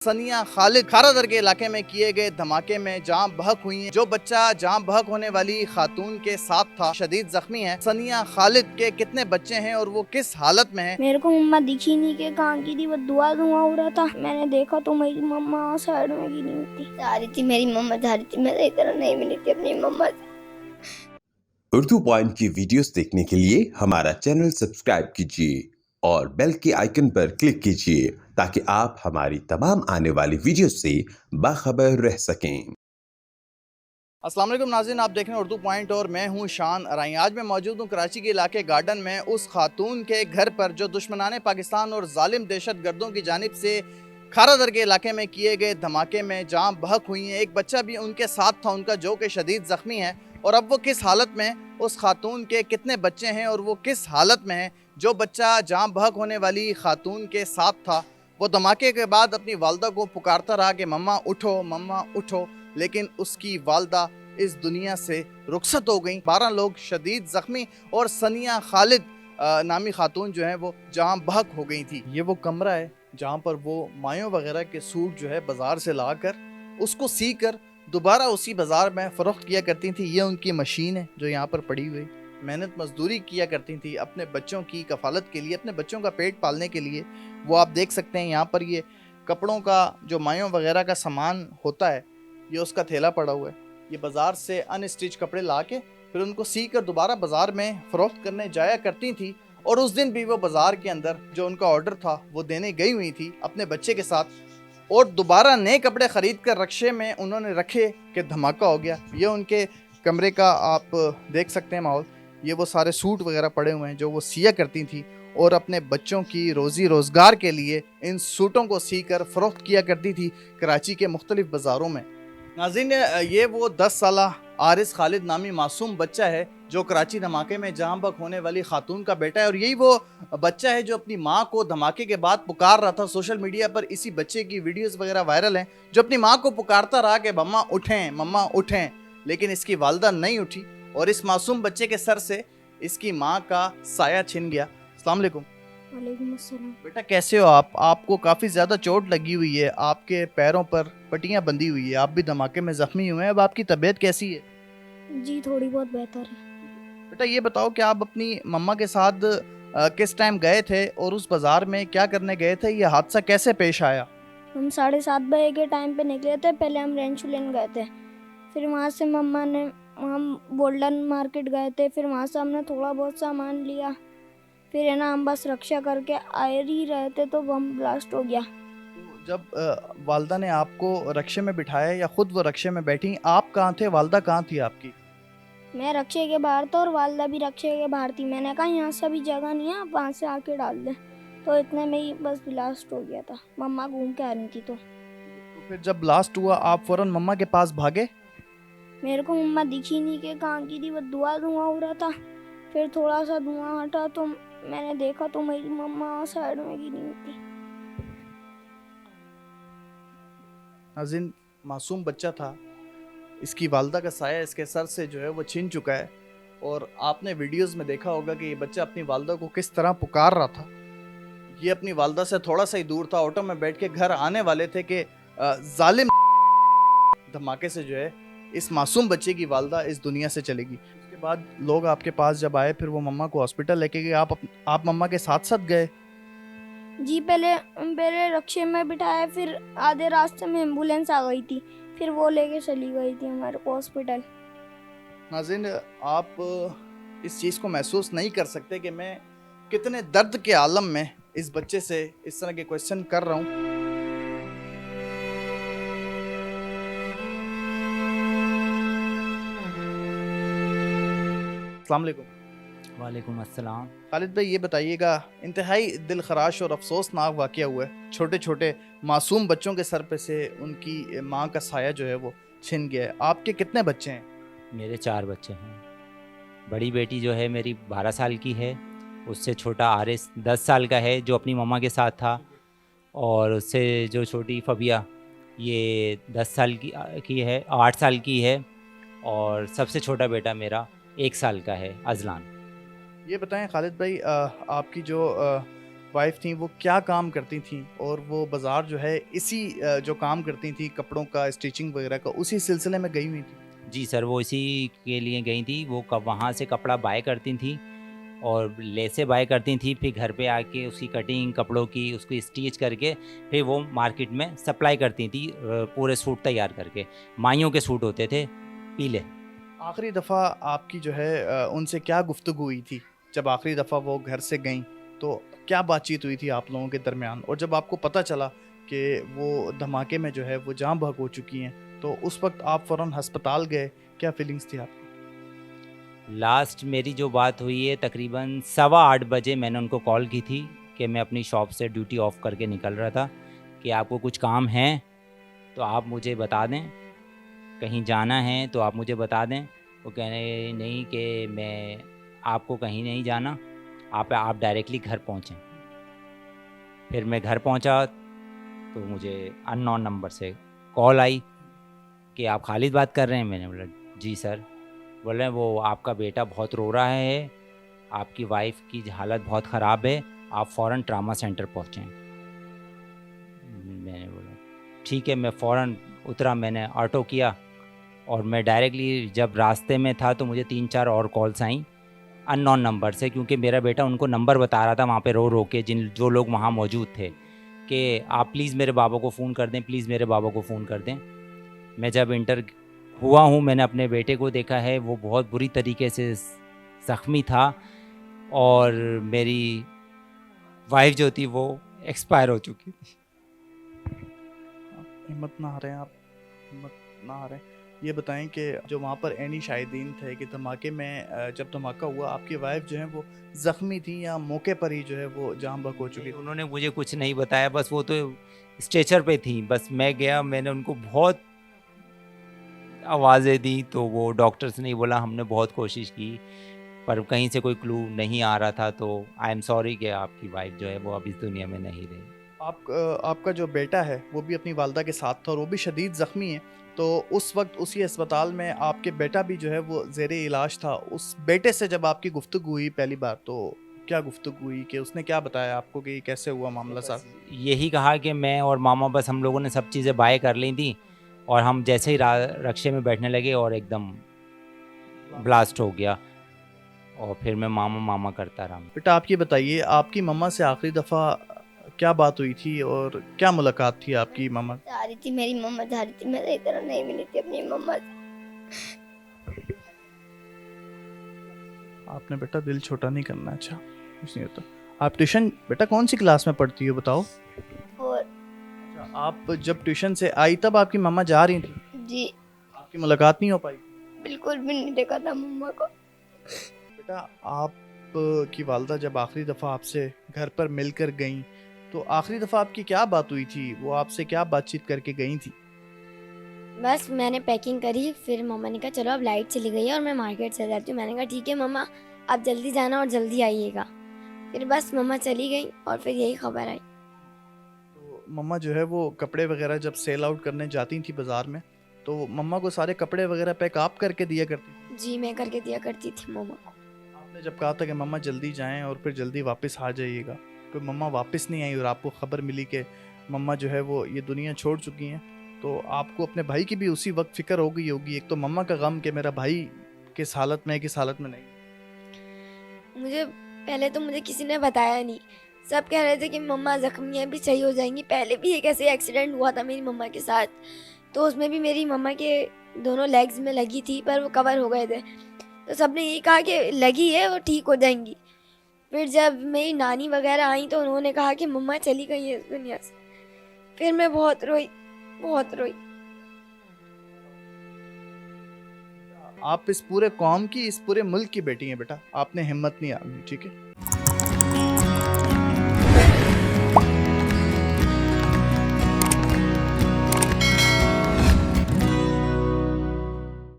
सनिया खालिद खारादर के इलाके में किए गए धमाके में जान बहक हुई है। जो बच्चा जान बहक होने वाली खातून के साथ था शदीद जख्मी है। सनिया खालिद के कितने बच्चे हैं और वो किस हालत में है? मेरे को मम्मा दिखी नहीं के कहाँ की थी, वो धुआं धुआं हो रहा था। मैंने देखा तो मेरी मम्मा साइड में गिरी हुई थी। जा रही थी मेरी मम्मा, जा रही थी, मैं सही तरह नहीं मिली थी अपनी मम्मा से। उर्दू पॉइंट की वीडियोस देखने के लिए हमारा चैनल सब्सक्राइब कीजिए और बेल के आइकन पर क्लिक कीजिए ताकि आप हमारी तमाम आने वाली वीडियोस से बाखबर रह सकें। अस्सलाम वालेकुम नाज़रीन, आप देख रहे हैं उर्दू पॉइंट और मैं हूं शान अराई। आज मैं मौजूद हूं कराची के इलाके गार्डन में उस खातून के घर पर जो दुश्मनाने पाकिस्तान और जालिम दहशत गर्दों की जानिब से खारादर के इलाके में किए गए धमाके में जान बहक हुई हैं। एक बच्चा भी उनके साथ था उनका, जो कि शदीद ज़ख्मी है। और अब वो किस हालत में, उस खातून के कितने बच्चे हैं और वो किस हालत में है? जो बच्चा जान बहक होने वाली खातून के साथ था वो धमाके के बाद अपनी वालदा को पुकारता रहा कि मम्मा उठो, मम्मा उठो, लेकिन उसकी वालदा इस दुनिया से रुखसत हो गई। 12 लोग शदीद ज़ख्मी और सनिया खालिद नामी खातून जो है वो जहाँ बहक हो गई थी। ये वो कमरा है जहाँ पर वो मायों वगैरह के सूट जो है बाज़ार से लाकर उसको सी कर दोबारा उसी बाज़ार में फ़रोख्त किया करती थी। ये उनकी मशीन है जो यहाँ पर पड़ी हुई। मेहनत मजदूरी किया करती थी अपने बच्चों की कफ़ालत के लिए, अपने बच्चों का पेट पालने के लिए। वो आप देख सकते हैं यहाँ पर ये कपड़ों का जो मायों वगैरह का सामान होता है ये उसका थैला पड़ा हुआ है। ये बाज़ार से अनस्टिच कपड़े ला के फिर उनको सी कर दोबारा बाज़ार में फ़रोख्त करने जाया करती थी। और उस दिन भी वो बाज़ार के अंदर जो उनका ऑर्डर था वो देने गई हुई थी अपने बच्चे के साथ। और दोबारा नए कपड़े ख़रीद कर रक्शे में उन्होंने रखे कि धमाका हो गया। ये उनके कमरे का आप देख सकते हैं माहौल। ये वो सारे सूट वगैरह पड़े हुए हैं जो वो सिया करती थी और अपने बच्चों की रोज़ी रोज़गार के लिए इन सूटों को सी कर फ़रोख्त किया करती थी कराची के मुख्तलिफ़ बाज़ारों में। नाज़रीन, ये वो 10 साला आरिस खालिद नामी मासूम बच्चा है जो कराची धमाके में जान बहक होने वाली खातून का बेटा है। और यही वो बच्चा है जो अपनी माँ को धमाके के बाद पुकार रहा था। सोशल मीडिया पर इसी बच्चे की वीडियोस वगैरह वायरल हैं, जो अपनी माँ को पुकारता रहा कि मम्मा उठें, मम्मा उठें, लेकिन इसकी वालदा नहीं उठी और इस मासूम बच्चे के सर से इसकी माँ का साया छिन गया। अस्सलाम वालेकुम। वालेकुम अस्सलाम। बेटा कैसे हो आप? आपको काफ़ी ज़्यादा चोट लगी हुई है, आपके पैरों पर पट्टियाँ बंधी हुई है, आप भी धमाके में ज़ख्मी हुए हैं। अब आपकी तबीयत कैसी है? जी थोड़ी बहुत बेहतर है। बेटा ये बताओ कि आप अपनी मम्मा के साथ किस टाइम गए थे और उस बाज़ार में क्या करने गए थे? ये हादसा कैसे पेश आया? हम 7:30 बजे के टाइम पे निकले थे। पहले हम रेंचू लेन गए थे, फिर वहाँ से मम्मा ने, हम गोल्डन मार्केट गए थे, फिर वहाँ से हमने थोड़ा बहुत सामान लिया। फिर है ना, हम बस रक्षा करके आ ही रहे थे तो बम ब्लास्ट हो गया। तो जब वालदा ने आपको रक्शे में बिठाया या खुद वो रक्शे में बैठी, आप कहाँ थे, वालदा कहाँ थी आपकी? मैं रक्षे के बाहर था और वालदा भी रक्षे के बाहर थी। मैंने कहा यहाँ से अभी जगह नहीं है, आप वहाँ से आके डाल दें। तो इतने में ही बस ब्लास्ट हो गया था। मम्मा घूम के आ रही थी तो तो फिर जब ब्लास्ट हुआ आप फ़ौरन मम्मा के पास भागे? मेरे को मम्मा दिखी नहीं के कहाँ की थी, वो धुआं धुआं हो रहा था। फिर थोड़ा सा धुआं हटा तो मैंने देखा तो मेरी मम्मा साइड में गिरी हुई थी। नाज़रीन, मासूम बच्चा था, इसकी वालदा का साया इसके सर से जो है वो छिन चुका है। और आपने वीडियोस में देखा होगा कि ये बच्चा अपनी वालदा को किस तरह पुकार रहा था। ये अपनी वालदा से थोड़ा सा ही दूर था, ऑटो में बैठ के घर आने वाले थे कि जालिम धमाके से जो है इस मासूम बच्चे की वालदा इस दुनिया से चलेगी। उसके बाद लोग आपके पास जब आए फिर वो मम्मा को हॉस्पिटल लेके गए, आप मम्मा के साथ साथ गए? जी पहले पहले रक्षे में बिठाया, फिर आधे रास्ते में एम्बुलेंस आ गई थी, फिर वो लेके चली गई थी हमारे को हॉस्पिटल। नाज़रीन, आप इस चीज़ को महसूस नहीं कर सकते कि मैं कितने दर्द के आलम में इस बच्चे से इस तरह के क्वेश्चन कर रहा हूँ। अस्सलाम वालेकुम। वालेकुम अस्सलाम। खालिद भाई ये बताइएगा, इंतहाई दिल खराश और अफसोसनाक वाक़या हुआ है। छोटे छोटे मासूम बच्चों के सर पे से उनकी माँ का साया जो है वो छिन गया है। आपके कितने बच्चे हैं? मेरे 4 बच्चे हैं। बड़ी बेटी जो है मेरी 12 साल की है, उससे छोटा आरिस 10 साल का है जो अपनी मम्मा के साथ था, और उससे जो छोटी फ़बिया ये 10 साल की है, 8 साल की है, और सबसे छोटा बेटा मेरा 1 साल का है, अज़लान। ये बताएं खालिद भाई, आपकी जो वाइफ थी वो क्या काम करती थी, और वो बाज़ार जो है इसी जो काम करती थी कपड़ों का, स्टिचिंग वगैरह का, उसी सिलसिले में गई हुई थी? जी सर, वो इसी के लिए गई थी। वो वहाँ से कपड़ा बाय करती थी और लेसे बाय करती थी, फिर घर पे आके उसकी कटिंग कपड़ों की उसको स्टिच करके फिर वो मार्केट में सप्लाई करती थी, पूरे सूट तैयार करके। माइयों के सूट होते थे पीले। आखिरी दफ़ा आपकी जो है उनसे क्या गुफ्तगू हुई थी? जब आखिरी दफ़ा वो घर से गईं तो क्या बातचीत हुई थी आप लोगों के दरमियान? और जब आपको पता चला कि वो धमाके में जो है वो जाँ बहक हो चुकी हैं, तो उस वक्त आप फ़ौरन अस्पताल गए, क्या फीलिंग्स थी आपकी? लास्ट मेरी जो बात हुई है तकरीबन 8:15 बजे मैंने उनको कॉल की थी कि मैं अपनी शॉप से ड्यूटी ऑफ करके निकल रहा था, कि आपको कुछ काम है तो आप मुझे बता दें, कहीं जाना है तो आप मुझे बता दें। वो कह रहे नहीं कि मैं आपको कहीं नहीं जाना, आप डायरेक्टली घर पहुँचें। फिर मैं घर पहुँचा तो मुझे अननोन नंबर से कॉल आई कि आप खालिद बात कर रहे हैं? मैंने बोला जी सर। बोल रहे हैं वो आपका बेटा बहुत रो रहा है, आपकी वाइफ की हालत बहुत ख़राब है, आप फ़ौरन ट्रामा सेंटर पहुँचें। मैंने बोला ठीक है। मैं फ़ौरन उतरा, मैंने ऑटो किया और मैं डायरेक्टली जब रास्ते में था तो मुझे 3-4 और कॉल्स आईं अननोन नंबर से, क्योंकि मेरा बेटा उनको नंबर बता रहा था वहाँ पे रो रो के, जो लोग वहाँ मौजूद थे, कि आप प्लीज़ मेरे बाबा को फ़ोन कर दें, प्लीज़ मेरे बाबा को फ़ोन कर दें। मैं जब इंटर हुआ हूँ मैंने अपने बेटे को देखा है, वो बहुत बुरी तरीके से ज़ख्मी था और मेरी वाइफ जो थी वो एक्सपायर हो चुकी थी। हिम्मत ना हारें आप, हिम्मत ना हारें। ये बताएं कि जो वहाँ पर एनी शाहिदीन थे कि धमाके में जब धमाका हुआ आपकी वाइफ जो है वो ज़ख्मी थी या मौके पर ही जो है वो जाँ बहक हो चुकी थी? उन्होंने मुझे कुछ नहीं बताया, बस वो तो स्ट्रेचर पे थी। बस मैं गया, मैंने उनको बहुत आवाज़ें दी तो वो डॉक्टर्स ने बोला हमने बहुत कोशिश की पर कहीं से कोई क्लू नहीं आ रहा था, तो आई एम सॉरी कि आपकी वाइफ जो है वो अब इस दुनिया में नहीं रही। आपका जो बेटा है वो भी अपनी वालदा के साथ था और वो भी शदीद ज़ख्मी है, तो उस वक्त उसी अस्पताल में आपके बेटा भी जो है वो ज़ेरे इलाज था। उस बेटे से जब आपकी गुफ्तगू हुई पहली बार तो क्या गुफ्तगू हुई, कि उसने क्या बताया आपको कि कैसे हुआ मामला साहब? यही कहा कि मैं और मामा बस हम लोगों ने सब चीज़ें बाय कर ली थी और हम जैसे ही रक्शे में बैठने लगे और एकदम ब्लास्ट हो गया और फिर मैं मामा मामा करता रहा। बेटा आप ये बताइए, आपकी मम्मा से आखिरी दफ़ा क्या बात हुई थी और क्या मुलाकात थी आपकी मम्मा? जा रही थी मेरी मम्मा, जा रही थी, मैं सही तरह नहीं मिली थी अपनी मम्मा से। आपने बेटा दिल छोटा नहीं करना, अच्छा कुछ नहीं होता। आप ट्यूशन बेटा कौन सी क्लास में पढ़ती हो बताओ? और अच्छा, आप जब ट्यूशन से आई तब आपकी मम्मा जा रही थी, जी आपकी मुलाकात नहीं हो पाई? बिल्कुल भी नहीं देखा था मम्मा को। बेटा आप की वालदा जब आखिरी दफ़ा आपसे घर पर मिलकर गईं तो आखिरी दफ़ा आपकी क्या बात हुई थी, वो आपसे क्या बातचीत करके गई थी? बस मैंने पैकिंग करी, फिर मम्मा ने कहा चलो अब लाइट चली गई है और मैं मार्केट चल जाती हूँ। मैंने कहा ठीक है मम्मा, आप जल्दी जाना और जल्दी आइएगा। फिर बस मम्मा चली गई और फिर यही खबर आई। तो मम्मा जो है वो कपड़े वगैरह जब सेल आउट करने जाती थी बाज़ार में, तो मम्मा को सारे कपड़े वगैरह पैक आप करके दिया करती थी? जी मैं करके दिया करती थी मम्मा को। आपने जब कहा था कि मम्मा जल्दी जाएं और फिर जल्दी वापस आ जाइएगा, तो मम्मा वापस नहीं आई और आपको खबर मिली कि मम्मा जो है वो ये दुनिया छोड़ चुकी हैं, तो आपको अपने भाई की भी उसी वक्त फिक्र हो गई होगी। एक तो मम्मा का गम कि मेरा भाई किस हालत में है, किस हालत में नहीं। मुझे पहले तो मुझे किसी ने बताया नहीं, सब कह रहे थे कि मम्मा जख्मी है, भी सही हो जाएंगी। पहले भी एक ऐसे एक्सीडेंट हुआ था मेरी मम्मा के साथ, तो उसमें भी मेरी मम्मा के दोनों लेग्स में लगी थी पर वो कवर हो गए थे, तो सबने यही कहा कि लगी है वो ठीक हो जाएंगी। फिर जब मेरी नानी वगैरह आई तो उन्होंने कहा कि मम्मा चली गई है इस दुनिया से। फिर मैं बहुत रोई, बहुत रोई। आप इस पूरे कौम की, इस पूरे मुल्क की बेटी हैं बेटा, आपने हिम्मत नहीं हारनी, ठीक है?